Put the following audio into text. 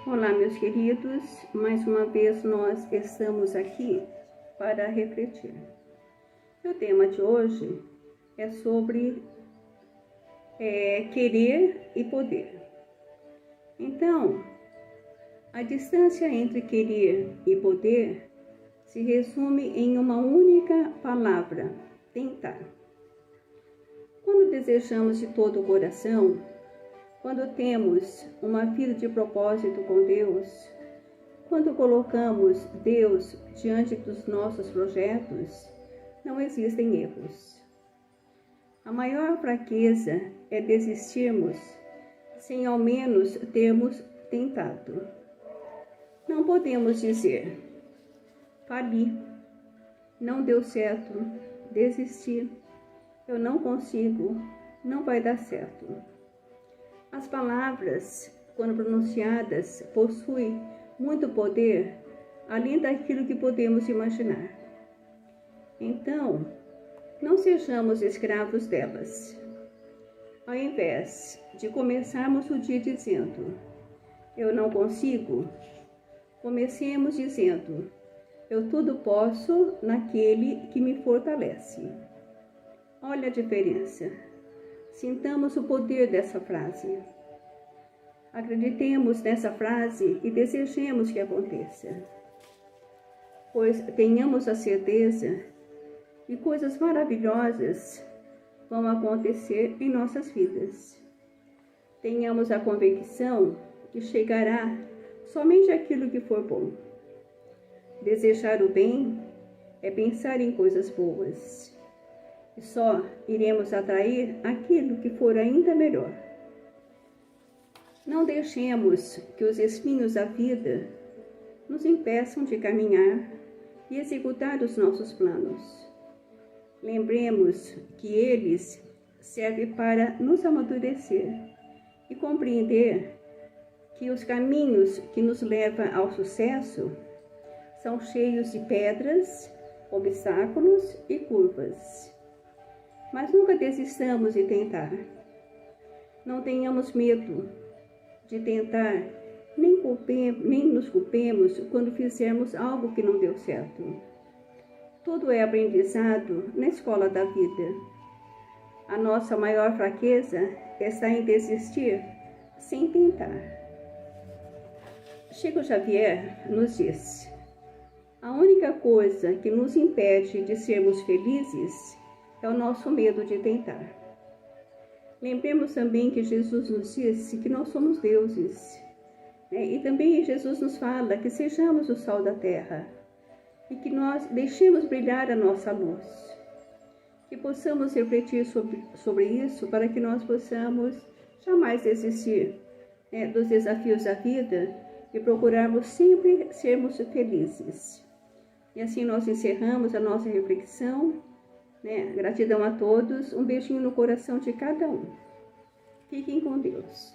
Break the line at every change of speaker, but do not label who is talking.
Olá, meus queridos, mais uma vez nós estamos aqui para refletir. O tema de hoje é sobre querer e poder. Então, a distância entre querer e poder se resume em uma única palavra: tentar. Quando desejamos de todo o coração, quando temos uma vida de propósito com Deus, quando colocamos Deus diante dos nossos projetos, não existem erros. A maior fraqueza é desistirmos sem ao menos termos tentado. Não podemos dizer: fali, não deu certo, desisti, eu não consigo, não vai dar certo. As palavras, quando pronunciadas, possuem muito poder, além daquilo que podemos imaginar. Então, não sejamos escravos delas. Ao invés de começarmos o dia dizendo: eu não consigo, comecemos dizendo: eu tudo posso naquele que me fortalece. Olha a diferença. Sintamos o poder dessa frase. Acreditemos nessa frase e desejemos que aconteça. Pois tenhamos a certeza que coisas maravilhosas vão acontecer em nossas vidas. Tenhamos a convicção que chegará somente aquilo que for bom. Desejar o bem é pensar em coisas boas. E só iremos atrair aquilo que for ainda melhor. Não deixemos que os espinhos da vida nos impeçam de caminhar e executar os nossos planos. Lembremos que eles servem para nos amadurecer e compreender que os caminhos que nos levam ao sucesso são cheios de pedras, obstáculos e curvas. Mas nunca desistamos de tentar. Não tenhamos medo de tentar, nem nos culpemos quando fizermos algo que não deu certo. Tudo é aprendizado na escola da vida. A nossa maior fraqueza está em desistir sem tentar. Chico Xavier nos diz: a única coisa que nos impede de sermos felizes é o nosso medo de tentar. Lembremos também que Jesus nos disse que nós somos deuses. E também Jesus nos fala que sejamos o sal da terra e que nós deixemos brilhar a nossa luz. Que possamos refletir sobre isso para que nós possamos jamais desistir dos desafios da vida e procurarmos sempre sermos felizes. E assim nós encerramos a nossa reflexão. Gratidão a todos, um beijinho no coração de cada um. Fiquem com Deus.